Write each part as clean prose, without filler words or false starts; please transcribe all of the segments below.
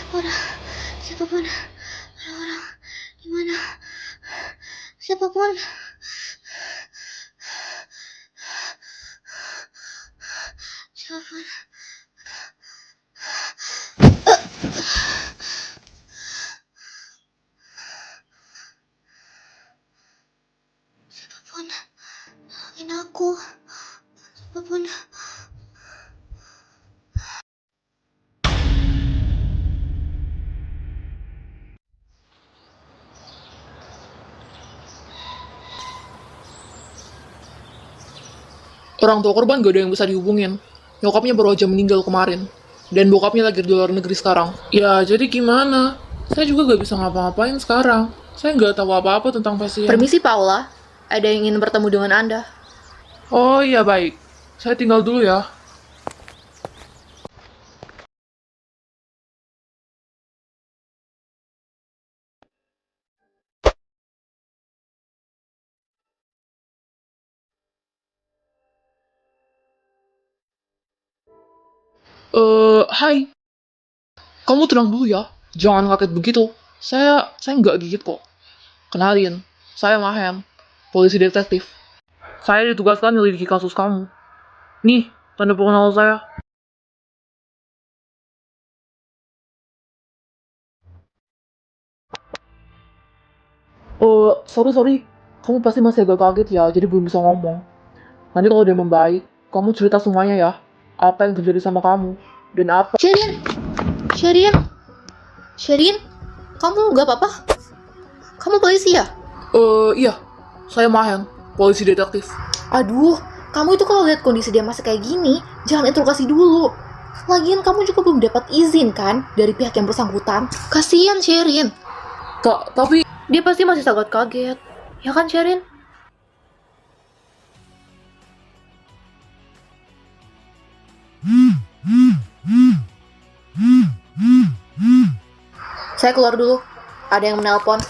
Orang, siapapun, orang di mana? Siapapun, siapapun. Siapapun, tolongin aku. Siapapun. Orang tua korban gak ada yang bisa dihubungin. Nyokapnya baru aja meninggal kemarin. Dan bokapnya lagi di luar negeri sekarang. Ya, jadi gimana? Saya juga gak bisa ngapa-ngapain sekarang. Saya nggak tahu apa-apa tentang pasien. Permisi Paula, ada yang ingin bertemu dengan Anda. Oh iya, baik. Saya tinggal dulu ya. Hai. Kamu tenang dulu ya. Jangan kaget begitu. Saya nggak gigit kok. Kenalin, saya Mahen, polisi detektif. Saya ditugaskan menyelidiki kasus kamu. Nih, tanda pengenal saya. Sorry. Kamu pasti masih agak kaget ya, jadi belum bisa ngomong. Nanti kalau udah membaik, kamu cerita semuanya ya. Apa yang terjadi sama kamu, dan apa... Sherin, kamu nggak apa-apa? Kamu polisi ya? Iya. Saya Mahen, polisi detektif. Aduh, kamu itu kalau lihat kondisi dia masih kayak gini, jangan interogasi dulu. Lagian kamu juga belum dapat izin kan dari pihak yang bersangkutan. Kasian Sherin. Tapi... Dia pasti masih sangat kaget. Ya kan Sherin? Saya keluar dulu. Ada yang menelpon.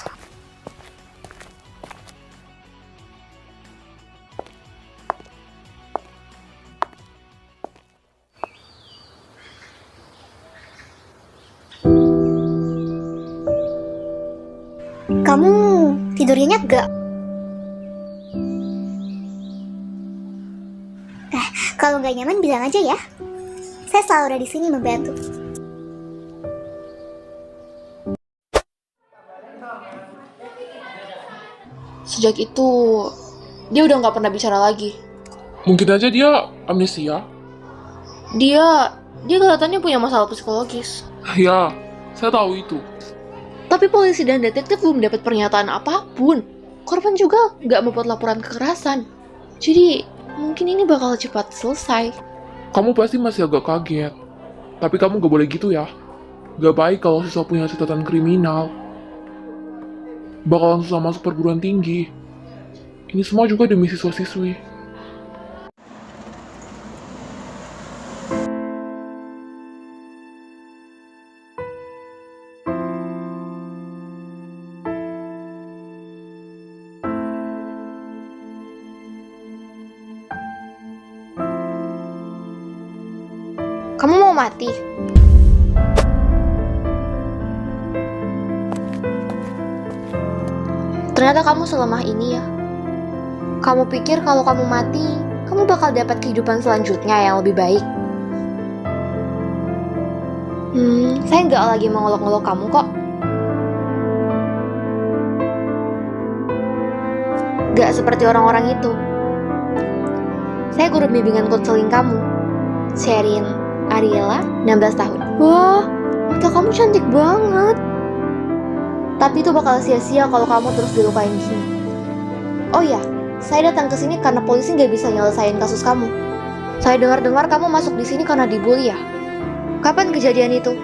Kamu tidurnya nyenyak gak? Kalau nggak nyaman bilang aja ya. Saya selalu ada di sini membantu. Sejak itu, dia udah nggak pernah bicara lagi. Mungkin aja dia amnesia. Dia kelihatannya punya masalah psikologis. Ya, saya tahu itu. Tapi polisi dan detektif belum dapat pernyataan apapun. Korban juga nggak membuat laporan kekerasan. Jadi, mungkin ini bakal cepat selesai. Kamu pasti masih agak kaget. Tapi kamu gak boleh gitu ya. Gak baik kalau siswa punya catatan kriminal. Bakalan susah masuk perguruan tinggi. Ini semua juga demi siswa-siswi. Kamu mau mati? Ternyata kamu selemah ini ya. Kamu pikir kalau kamu mati, kamu bakal dapat kehidupan selanjutnya yang lebih baik. Saya nggak lagi mengolok-olok kamu kok. Gak seperti orang-orang itu. Saya guru bimbingan konseling kamu, Sherin Ariela, 16 tahun. Wah, mata kamu cantik banget. Tapi itu bakal sia-sia kalau kamu terus dilupain gini. Oh ya, saya datang ke sini karena polisi nggak bisa nyelesain kasus kamu. Saya dengar-dengar kamu masuk di sini karena dibully ya. Kapan kejadian itu?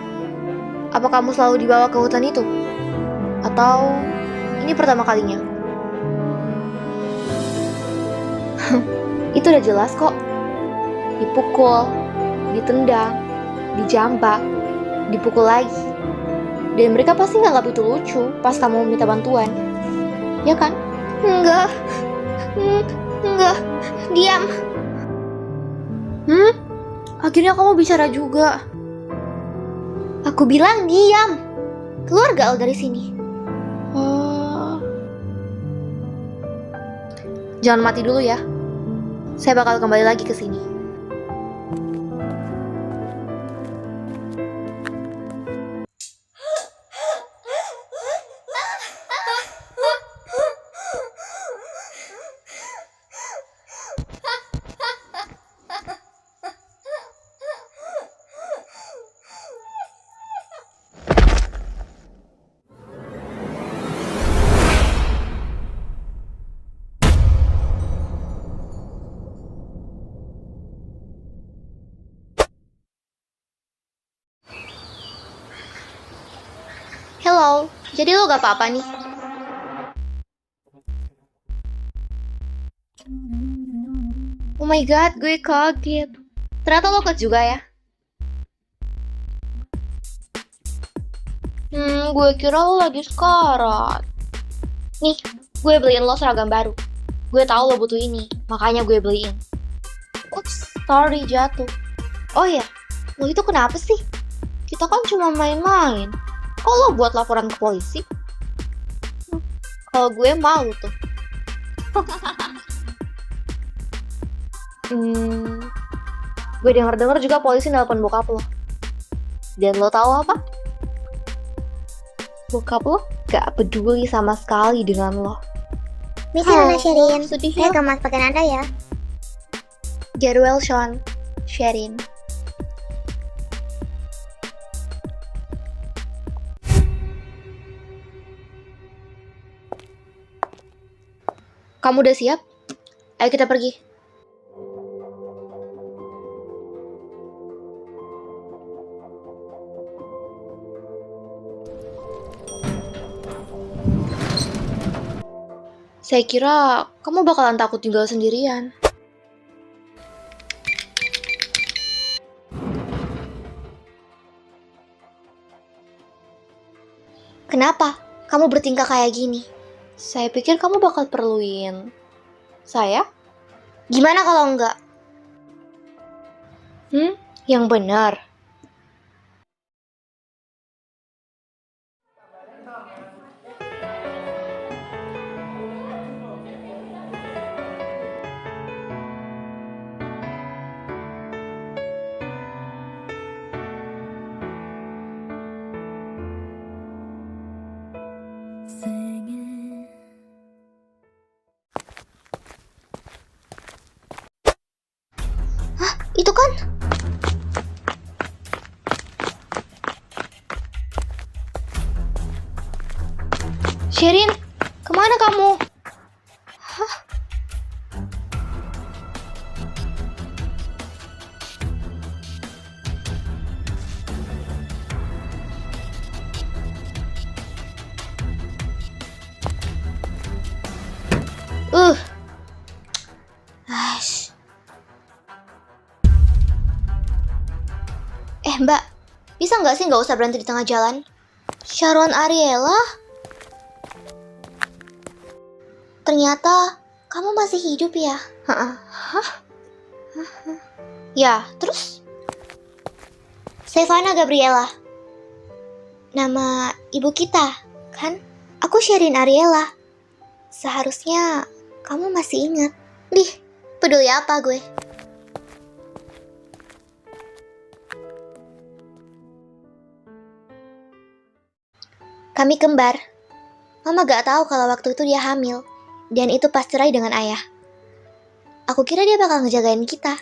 Apa kamu selalu dibawa ke hutan itu? Atau ini pertama kalinya? Itu udah jelas kok. Dipukul, ditendang, dijambak, dipukul lagi. Dan mereka pasti nganggap itu lucu pas kamu minta bantuan. Ya kan? Enggak, diam. Akhirnya kamu bicara juga. Aku bilang diam. Keluar gak lo dari sini? Oh. Jangan mati dulu ya. Saya bakal kembali lagi ke sini. Hello, jadi lo gak apa-apa nih? Oh my god, gue kaget. Ternyata lo kuat juga ya? Gue kira lo lagi sekarat. Nih, gue beliin lo seragam baru. Gue tahu lo butuh ini, makanya gue beliin. Ups, sorry jatuh. Oh ya, lo itu kenapa sih? Kita kan cuma main-main. Kok lo buat laporan ke polisi? Kalau gue malu tuh. Gue denger juga polisi nelpon bokap lo. Dan lo tahu apa? Bokap lo gak peduli sama sekali dengan lo. Misi mana Sherin? Sedih Saya ya. gemas pakai nada ya. Get well, Sean. Sherin. Kamu udah siap? Ayo kita pergi. Saya kira kamu bakalan takut tinggal sendirian. Kenapa? Kamu bertingkah kayak gini? Saya pikir kamu bakal perluin saya. Gimana kalau enggak? Yang benar. Itu kan? Sherin, kemana kamu? Mbak, bisa nggak sih nggak usah berhenti di tengah jalan? Sharon Ariella? Ternyata kamu masih hidup ya? Hah? Ya, terus? Stefana Gabriela. Nama ibu kita, kan? Aku Sherin Ariella. Seharusnya kamu masih ingat. Dih, peduli apa gue? Kami kembar. Mama gak tahu kalau waktu itu dia hamil. Dan itu pas cerai dengan ayah. Aku kira dia bakal ngejagain kita.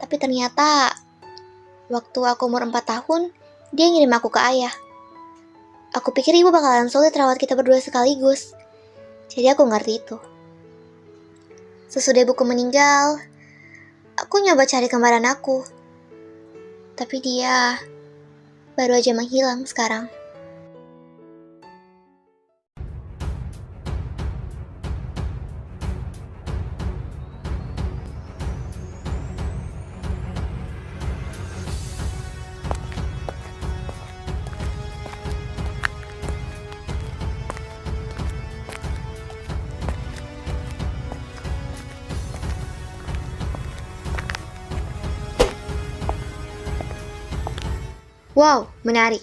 Tapi ternyata waktu aku umur 4 tahun, dia ngirim aku ke ayah. Aku pikir ibu bakalan sulit rawat kita berdua sekaligus. Jadi aku ngerti itu. Sesudah ibuku meninggal, aku nyoba cari kembaran aku. Tapi dia baru aja menghilang sekarang. Wow, menarik.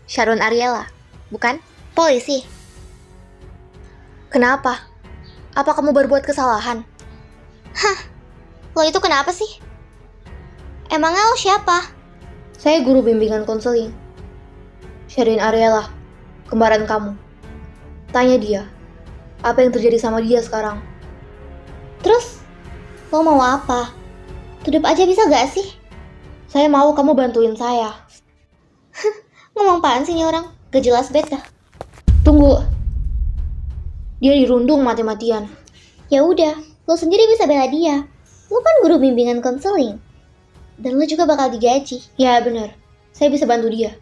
Sharon Ariela, bukan? Polisi. Kenapa? Apa kamu berbuat kesalahan? Lo itu kenapa sih? Emangnya lo siapa? Saya guru bimbingan konseling. Sharon Ariela, kembaran kamu. Tanya dia, apa yang terjadi sama dia sekarang? Terus, lo mau apa? Tudup aja bisa gak sih? Saya mau kamu bantuin saya. Ngomong apaan sih nih orang? Gak jelas bet dah. Tunggu. Dia dirundung mati-matian. Ya udah, lo sendiri bisa bela dia. Lo kan guru bimbingan konseling. Dan lo juga bakal digaji. Ya benar, saya bisa bantu dia.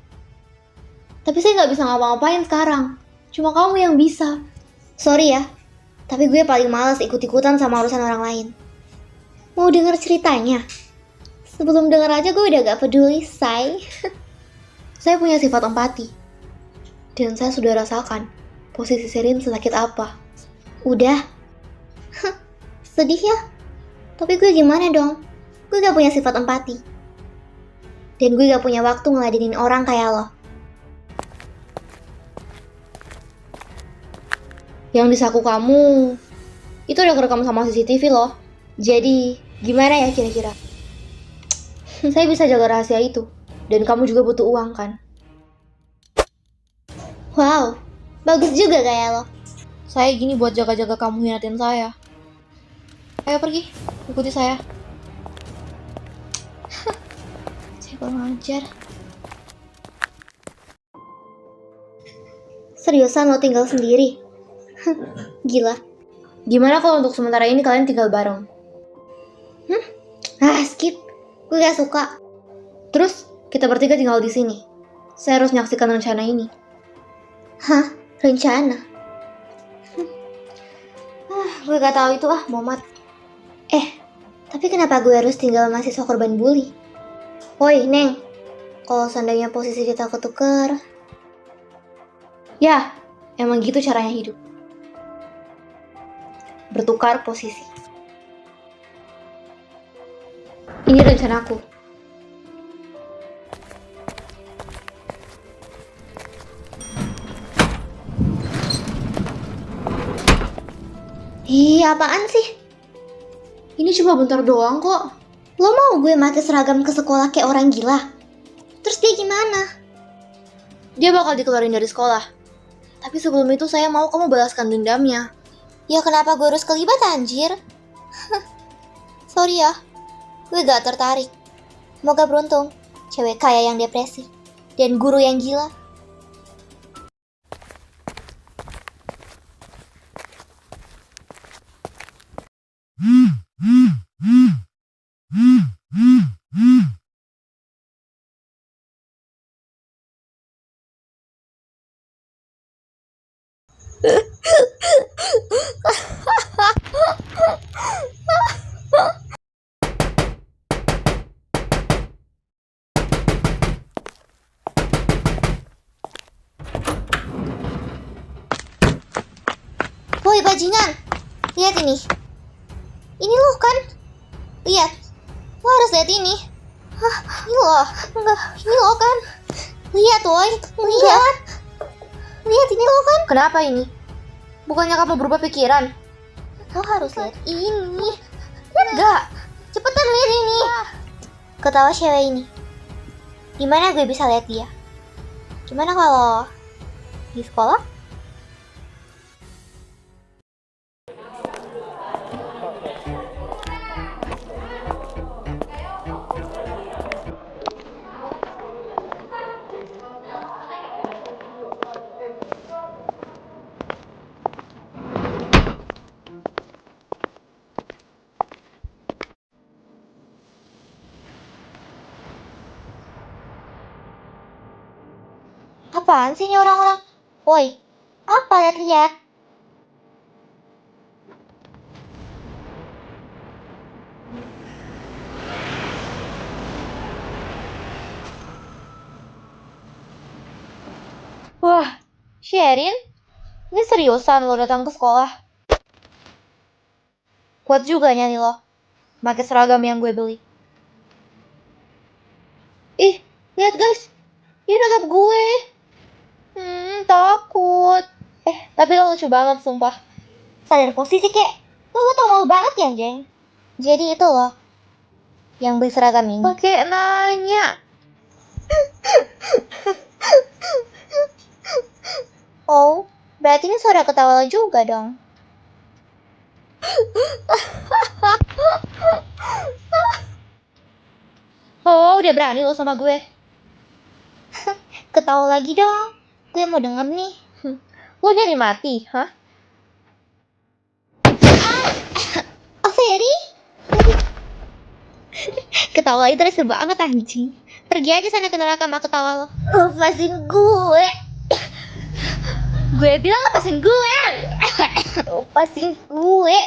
Tapi saya nggak bisa ngapa-ngapain sekarang. Cuma kamu yang bisa. Sorry ya, tapi gue paling males ikut-ikutan sama urusan orang lain. Mau denger ceritanya? Sebelum denger aja gue udah gak peduli, say. Saya punya sifat empati. Dan saya sudah rasakan posisi Sherin sesakit apa. Udah. Sedih ya? Tapi gue gimana dong? Gue gak punya sifat empati. Dan gue gak punya waktu ngeladenin orang kayak lo. Yang di saku kamu, itu udah kerekam sama CCTV loh. Jadi, gimana ya kira-kira? Saya bisa jaga rahasia itu. Dan kamu juga butuh uang kan? Wow, bagus juga kayak lo. Saya gini buat jaga-jaga kamu hianatin saya. Ayo pergi, ikuti saya. Saya kurang ajar. Seriusan lo tinggal sendiri? Gila. Gimana kalau untuk sementara ini kalian tinggal bareng? Skip. Gue gak suka. Terus, kita bertiga tinggal di sini. Saya harus menyaksikan rencana ini. Hah? Rencana? Gue gak tahu itu Momat. Tapi kenapa gue harus tinggal mahasiswa korban bully? Woi, Neng. Kalau seandainya posisi kita ketuker... Ya, emang gitu caranya hidup. Bertukar posisi. Ini rencanaku. Ih, apaan sih? Ini cuma bentar doang kok. Lo mau gue pakai seragam ke sekolah kayak orang gila? Terus dia gimana? Dia bakal dikeluarin dari sekolah. Tapi sebelum itu saya mau kamu balaskan dendamnya. Ya kenapa gue harus kelibat anjir? Sorry ya, gue gak tertarik. Semoga beruntung, cewek kaya yang depresi, dan guru yang gila. Woi bajingan, lihat ini. Ini lo kan? Lihat, lo harus lihat ini. Ini lo, enggak, ini lo kan? Lihat woi, lihat. Lihat ini lo kan? Kenapa ini? Bukannya kamu berubah pikiran? Lo harus lihat ini. Enggak. Cepetan lihat ini. Ketawa cewek ini. Gimana gue bisa lihat dia? Gimana kalau di sekolah? Apaan sih ini orang-orang? Woi, apa lihat-lihat? Wah, Sherin? Ini seriusan lo datang ke sekolah? Kuat juga nyanyi lo. Pakai seragam yang gue beli. Ih, lihat guys. Dia natap gue. Takut. Tapi lo lucu banget, sumpah. Sadar posisi, kek. Lo tau malu banget ya, Jeng? Jadi itu loh, yang beli seragam ini. Pakai nanya. Oh, berarti ini suara ketawa lo juga dong. Oh, udah berani lo sama gue. Ketawa lagi dong. Gue mau denger nih. Lo nyari mati, hah? Oh, Ferry? Ketawa itu seru banget, anjing. Pergi aja sana ke neraka sama ketawa lo. Lepasin gue. Gue bilang lepasin gue. Lepasin gue.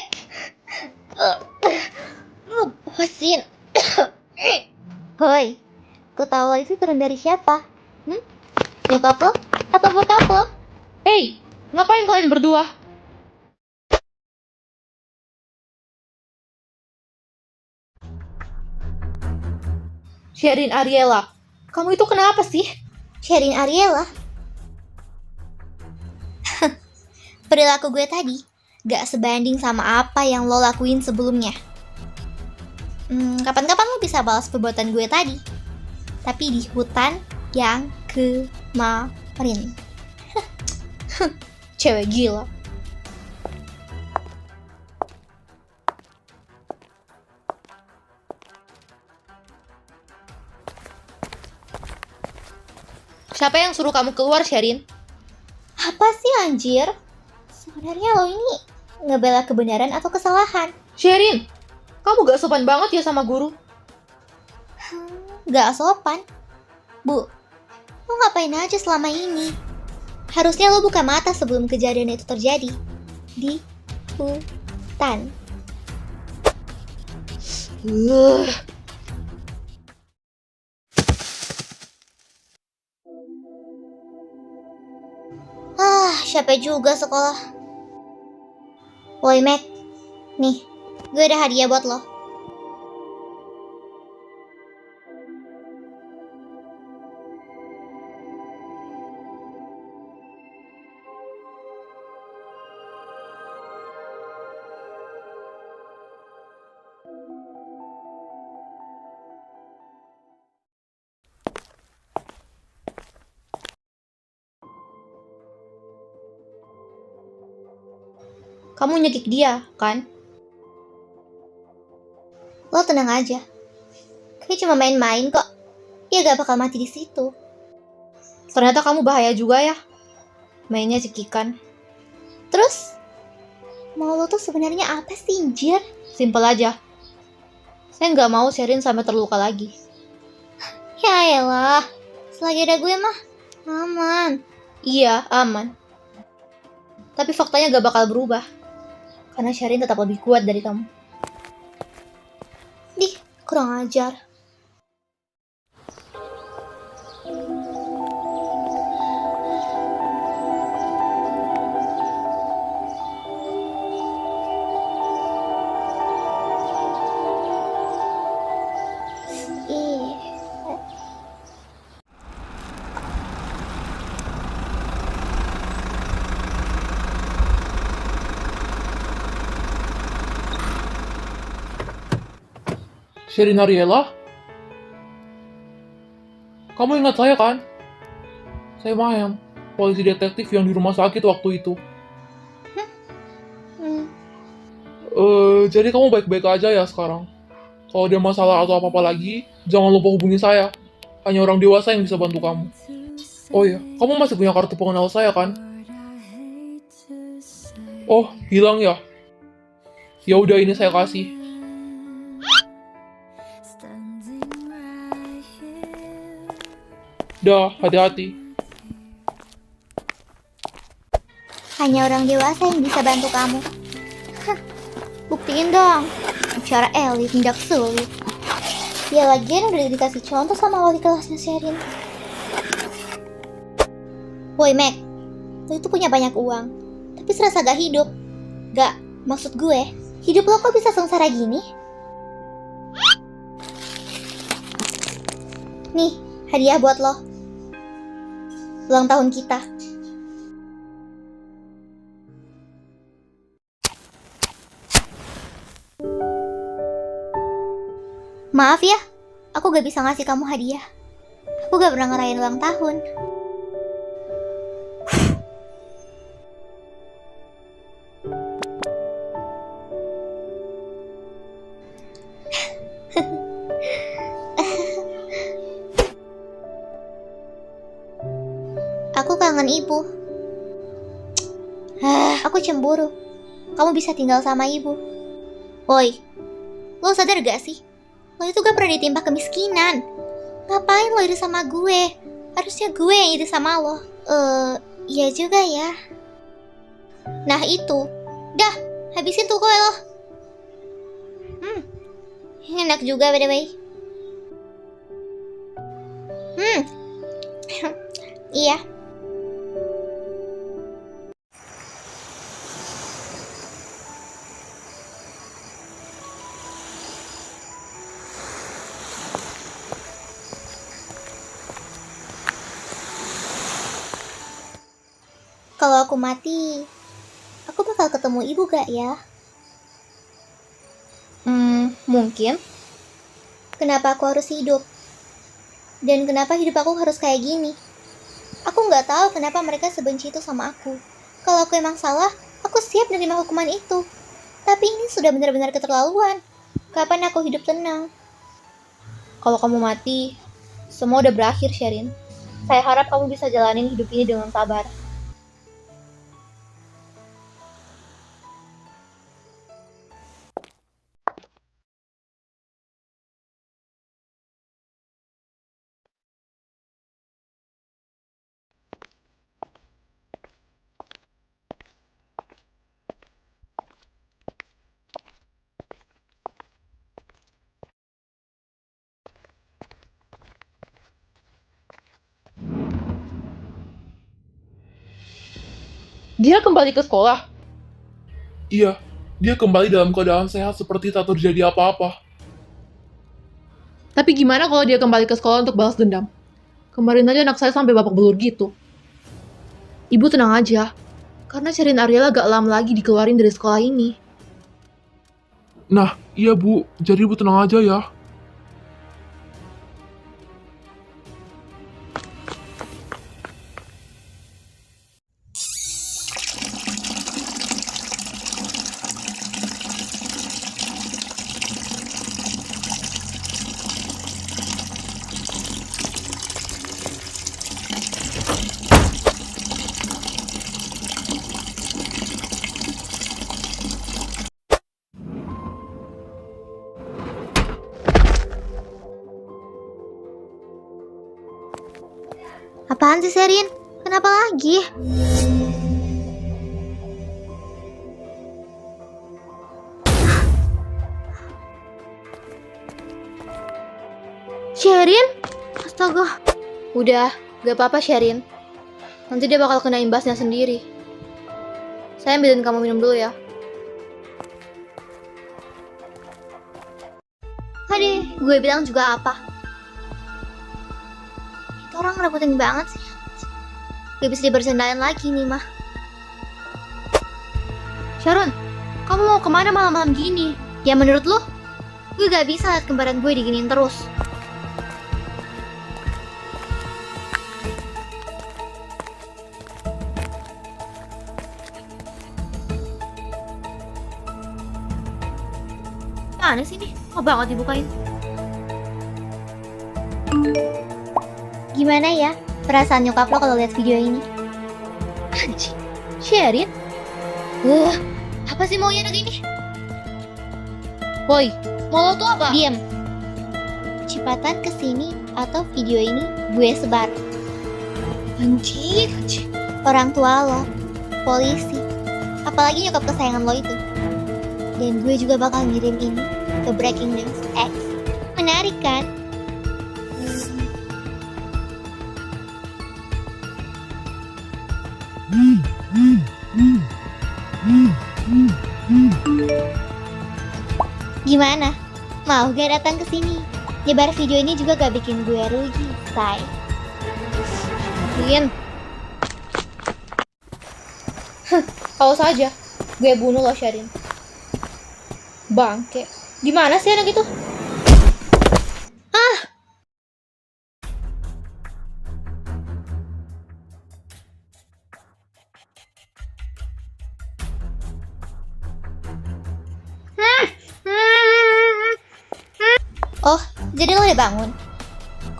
Lepasin. Hoi, ketawa itu turun dari siapa? Nyokap lo? Atau bokap lo? Hey, ngapain kalian berdua? Sherin Ariela, kamu itu kenapa sih? Sherin Ariela? Perilaku gue tadi gak sebanding sama apa yang lo lakuin sebelumnya. Kapan-kapan lo bisa balas perbuatan gue tadi. Tapi di hutan yang kemarin. Cewek gila. Siapa yang suruh kamu keluar, Sherin? Apa sih anjir? Sebenarnya lo ini ngebela kebenaran atau kesalahan? Sherin, kamu gak sopan banget ya sama guru. Gak sopan? Bu, lo ngapain aja selama ini? Harusnya lo buka mata sebelum kejadian itu terjadi. Di hutan. Capek juga sekolah. Woi, Mac. Nih, gue ada hadiah buat lo. Kamu nyekik dia, kan? Lo tenang aja. Gue cuma main-main kok. Dia gak bakal mati di situ. Ternyata kamu bahaya juga ya. Mainnya cekikan. Terus, mau lo tuh sebenarnya apa sih, anjir? Simpel aja. Saya nggak mau Sherin sampai terluka lagi. Ya elah, selagi ada gue mah aman. Iya, aman. Tapi faktanya gak bakal berubah. Karena Sherin tetap lebih kuat dari kamu. Dih, kurang ajar. Sherin Ariela? Kamu ingat saya kan? Saya Mayang, polisi detektif yang di rumah sakit waktu itu. Jadi kamu baik-baik aja ya sekarang? Kalau ada masalah atau apa-apa lagi, jangan lupa hubungi saya. Hanya orang dewasa yang bisa bantu kamu. Oh iya, kamu masih punya kartu pengenal saya kan? Oh, hilang ya? Ya udah, ini saya kasih. Dah, hati-hati. Hanya orang dewasa yang bisa bantu kamu. Buktiin dong. Bicara elit, tidak sulit. Ya lagian udah dikasih contoh sama wali kelasnya Sherin. Woi Mac, lo itu punya banyak uang, tapi serasa gak hidup. Gak, maksud gue, hidup lo kok bisa sengsara gini? Nih, hadiah buat lo. ulang tahun kita. Maaf ya, aku gak bisa ngasih kamu hadiah. Aku gak pernah ngerayain ulang tahun. Aku kangen ibu. Aku cemburu. Kamu bisa tinggal sama ibu. Woi, lo sadar gak sih? Lo itu gak pernah ditimpa kemiskinan. Ngapain lo iri sama gue? Harusnya gue yang iri sama lo. Iya juga ya. Nah itu. Dah, habisin tuh kue lo. Enak juga by the way. Iya. Kalau aku mati, aku bakal ketemu ibu gak ya? Mungkin. Kenapa aku harus hidup? Dan kenapa hidup aku harus kayak gini? Aku nggak tahu kenapa mereka sebenci itu sama aku. Kalau aku emang salah, aku siap menerima hukuman itu. Tapi ini sudah benar-benar keterlaluan. Kapan aku hidup tenang? Kalau kamu mati, semua udah berakhir, Sherin. Saya harap kamu bisa jalanin hidup ini dengan sabar. Dia kembali ke sekolah. Iya, dia kembali dalam keadaan sehat seperti tak terjadi apa-apa. Tapi gimana kalau dia kembali ke sekolah untuk balas dendam? Kemarin aja anak saya sampai babak belur gitu. Ibu tenang aja, karena Sherin Ariela gak lama lagi dikeluarin dari sekolah ini. Nah, iya Bu, jadi Bu tenang aja ya. Apaan sih Sherin? Kenapa lagi? Sherin? Astaga. Udah, gak apa-apa Sherin. Nanti dia bakal kena imbasnya sendiri. Saya ambilin kamu minum dulu ya. Aduh, gue bilang juga apa? Itu orang ngerepotin banget sih. Gak bisa dibercandain lagi nih mah. Sharon, kamu mau kemana malam-malam gini? Ya menurut lo? Gue gak bisa liat kembaran gue diginiin terus. Mana sih nih? Mau banget dibukain. Gimana ya perasaan nyokap lo kalau lihat video ini? Anjing, Sherin? Apa sih maunya anak ini? Woi, mau lo tuh apa? Diam. Cepatan kesini atau video ini gue sebar. Anjing. Orang tua lo, polisi, apalagi nyokap kesayangan lo itu. Dan gue juga bakal ngirim ini ke Breaking News X. Menarik kan? Gimana? Mau gak datang ke sini? Nyebar video ini juga gak bikin gue rugi, say. Rin, Awas aja, gue bunuh lo, Sherin. Bangke. Di mana sih anak itu? Oh, jadi lo udah bangun?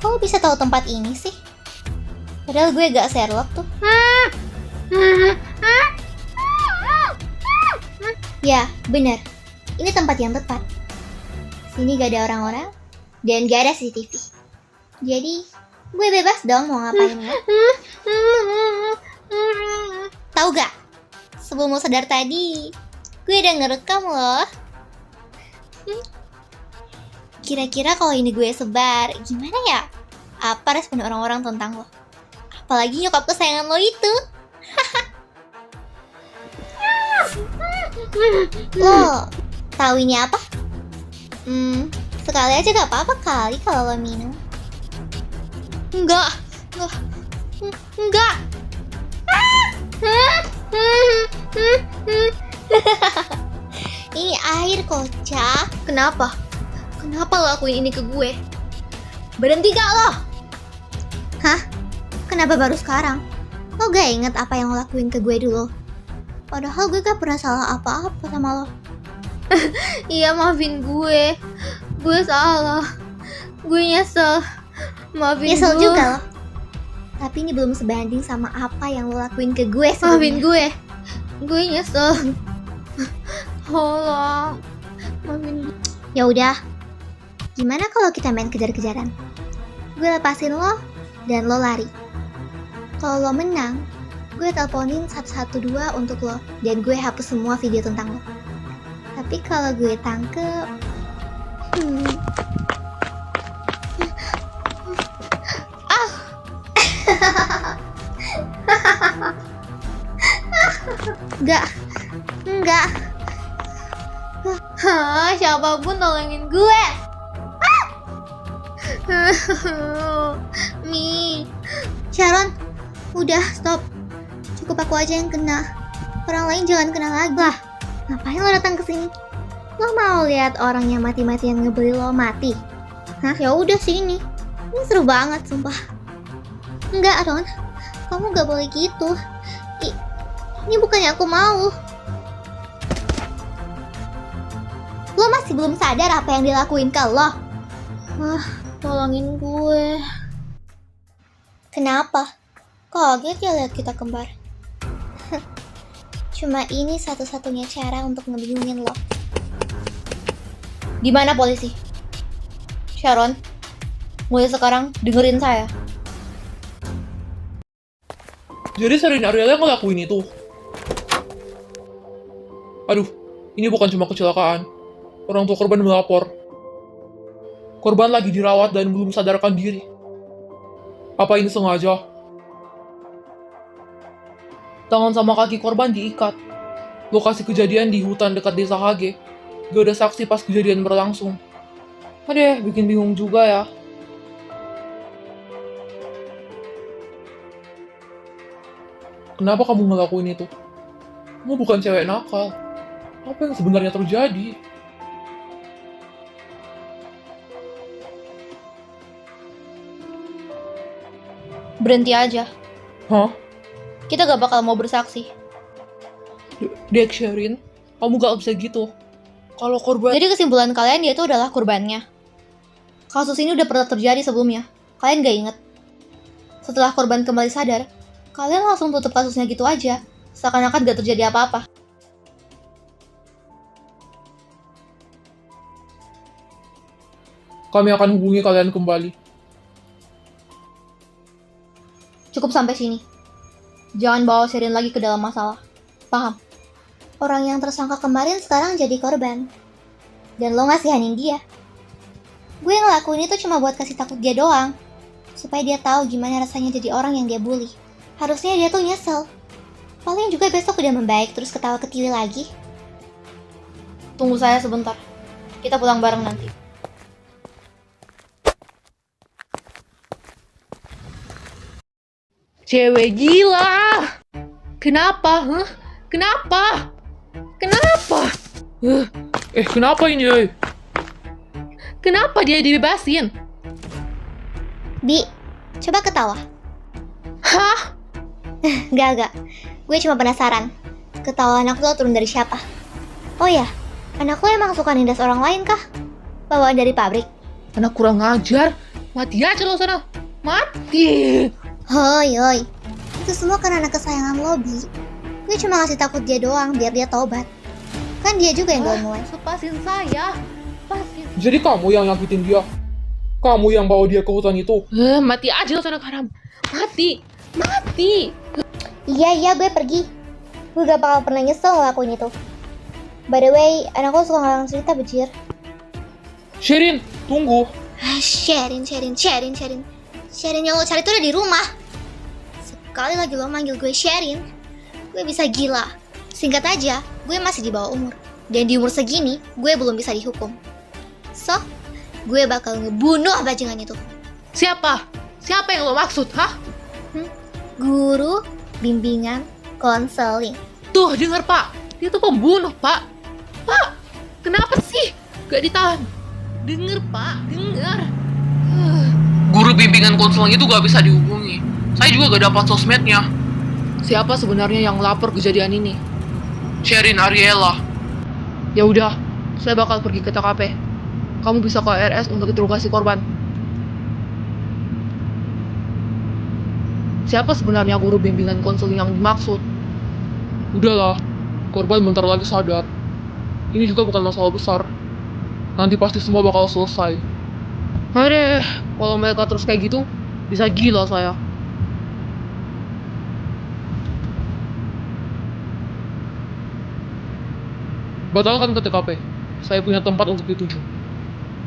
Kok lo bisa tahu tempat ini sih? Padahal gue gak Sherlock tuh. Ya, bener. Ini tempat yang tepat. Sini gak ada orang-orang dan gak ada CCTV. Jadi, gue bebas dong mau ngapain ya. Tahu gak? Sebelum lo sadar tadi, gue udah ngerekam loh. Kira-kira kalau ini gue sebar, gimana ya? Apa respon orang-orang tentang lo? Apalagi nyokap kesayangan lo itu. Lo tahu ini apa? Sekali aja gak apa-apa kali kalau lo minum. Enggak. Ini air kocak. Kenapa? Kenapa lo lakuin ini ke gue? Berhenti gak lo? Hah? Kenapa baru sekarang? Lo gak inget apa yang lo lakuin ke gue dulu? Padahal gue gak pernah salah apa-apa sama lo. Iya, maafin gue. Gue salah. Gue nyesel. Maafin Nyesel gue. juga lo. Tapi ini belum sebanding sama apa yang lo lakuin ke gue Maafin sebelumnya. gue. Gue nyesel. Tolong. Maafin gue. Ya udah. Gimana kalau kita main kejar-kejaran? Gue lepasin lo dan lo lari. Kalau lo menang, gue teleponin 112 untuk lo dan gue hapus semua video tentang lo. Tapi kalau gue tangkep, Enggak. Hah, siapapun tolongin gue. Mi. Sharon, udah stop. Cukup aku aja yang kena. Orang lain jangan kena lagi. Lah, ngapain lo datang ke sini? Lo mau lihat orang yang mati-matian ngebeli lo mati? Hah, ya udah sini. Ini seru banget, sumpah. Enggak, Ron. Kamu gak boleh gitu. Ini bukannya aku mau. Lo masih belum sadar apa yang dilakuin ke lo? Wah, tolongin gue. Kenapa? Kaget ya lihat kita kembar. Cuma ini satu-satunya cara untuk ngebingungin lo. Di mana polisi? Sharon, mulai sekarang dengerin saya. Jadi Sherin Ariela yang ngelakuin itu? Aduh, ini bukan cuma kecelakaan. Orang tua korban melapor. Korban lagi dirawat dan belum sadarkan diri. Apa ini sengaja? Tangan sama kaki korban diikat. Lokasi kejadian di hutan dekat desa Hage. Gak ada saksi pas kejadian berlangsung. Aduh, bikin bingung juga ya. Kenapa kamu ngelakuin itu? Kamu bukan cewek nakal. Apa yang sebenarnya terjadi? Berhenti aja. Hah? Kita gak bakal mau bersaksi. Dek Sherin, kamu gak bisa gitu. Kalau korban... Jadi kesimpulan kalian dia itu adalah korbannya. Kasus ini udah pernah terjadi sebelumnya. Kalian gak inget? Setelah korban kembali sadar, kalian langsung tutup kasusnya gitu aja. Seakan-akan gak terjadi apa-apa. Kami akan hubungi kalian kembali. Cukup sampai sini. Jangan bawa Sherin lagi ke dalam masalah. Paham? Orang yang tersangka kemarin sekarang jadi korban. Dan lo ngasihanin dia. Gue ngelakuin itu cuma buat kasih takut dia doang. Supaya dia tahu gimana rasanya jadi orang yang dia bully. Harusnya dia tuh nyesel. Paling juga besok udah membaik terus ketawa ketiwi lagi. Tunggu saya sebentar. Kita pulang bareng nanti. Cewek gila! Kenapa? Kenapa? Kenapa? Kenapa ini, eh? Kenapa dia dibebasin? Bi, coba ketawa. Hah? Enggak. Gue cuma penasaran. Ketawa anak lo turun dari siapa? Oh ya, anak lo emang suka nindas orang lain kah? Bawaan dari pabrik? Anak kurang ngajar. Mati aja lo sana. Mati. Hoi. Itu semua karena anak kesayangan lo, Bi. Gue cuma ngasih takut dia doang biar dia tobat. Kan dia juga yang mulai. Lepasin saya. Lepasin. Jadi kamu yang nyakitin dia? Kamu yang bawa dia ke hutan itu? Mati aja lo anak haram. Mati. Iya, gue pergi. Gue gak bakal pernah nyesel ngelakuin itu. By the way, anak lo suka ngalang cerita, bejir. Sherin, tunggu. Sherin. Sherin yang lo cari tuh udah di rumah. Sekali lagi lo manggil gue Sherin, gue bisa gila. Singkat aja, gue masih di bawah umur. Dan di umur segini, gue belum bisa dihukum. So, gue bakal ngebunuh bajingan itu. Siapa? Siapa yang lo maksud, hah? Guru bimbingan konseling. Tuh, dengar Pak. Dia tuh pembunuh, Pak. Pak, kenapa sih? Gak ditahan. Dengar, Pak. Dengar. Guru bimbingan konseling itu gak bisa dihubungi. Saya juga gak dapat sosmednya. Siapa sebenarnya yang lapor kejadian ini? Sherin Ariela. Ya udah, saya bakal pergi ke TKP. Kamu bisa ke RS untuk interogasi korban. Siapa sebenarnya guru bimbingan konseling yang dimaksud? Udahlah, korban bentar lagi sadar. Ini juga bukan masalah besar. Nanti pasti semua bakal selesai. Aduh, kalau mereka terus kayak gitu, bisa gila saya. Batalkan ke TKP. Saya punya tempat untuk dituju.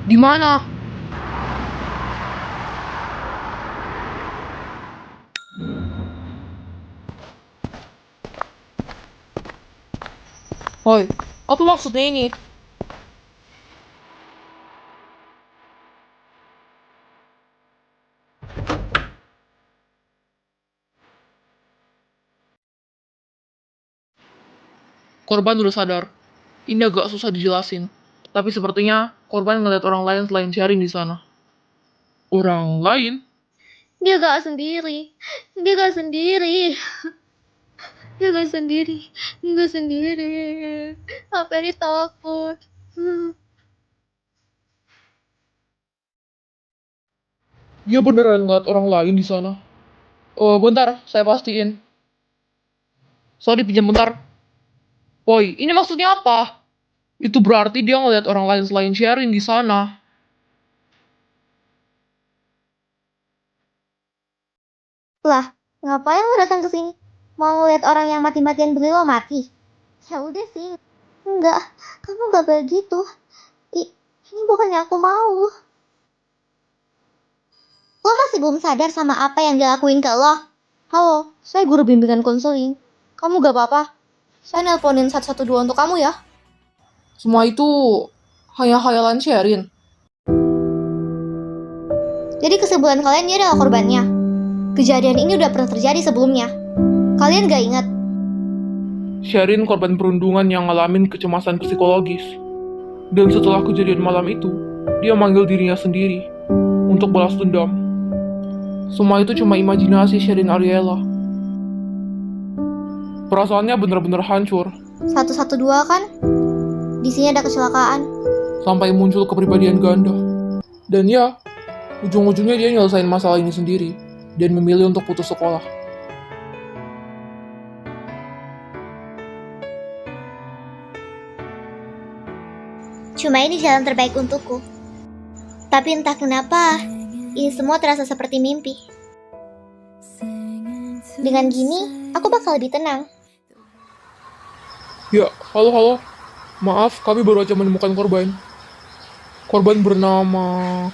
Di mana? Hoi, apa maksudnya ini? Korban udah sadar. Ini agak susah dijelasin. Tapi sepertinya korban ngeliat orang lain selain Sherin di sana. Orang lain? Dia gak sendiri. Dia gak sendiri. Apa ini takut. Dia beneran ngeliat orang lain di sana. Oh, bentar, saya pastiin. Sorry, pinjam bentar. Woi, ini maksudnya apa? Itu berarti dia ngeliat orang lain selain Sherin di sana. Lah, ngapain lo datang ke sini? Mau ngeliat orang yang mati-matian beli lo mati? Ya udah sih. Enggak, kamu gak begitu. Ini bukan yang aku mau. Lo masih belum sadar sama apa yang dilakuin ke lo? Halo, saya guru bimbingan konseling. Kamu gak apa-apa? Saya nelponin 112 untuk kamu ya. Semua itu hanya khayalan Sherin. Jadi kesimpulan kalian dia adalah korbannya. Kejadian ini udah pernah terjadi sebelumnya. Kalian gak ingat? Sherin korban perundungan yang ngalamin kecemasan psikologis. Dan setelah kejadian malam itu, dia manggil dirinya sendiri untuk balas dendam. Semua itu cuma imajinasi Sherin Ariela. Perasaannya benar-benar hancur, 112 kan? Di sini ada kecelakaan. sampai muncul kepribadian ganda. Dan ya, ujung-ujungnya dia nyelesain masalah ini sendiri, dan memilih untuk putus sekolah. Cuma ini jalan terbaik untukku. Tapi entah kenapa, ini semua terasa seperti mimpi. Dengan gini, aku bakal lebih tenang. Ya, halo. Maaf, kami baru aja menemukan korban. Korban bernama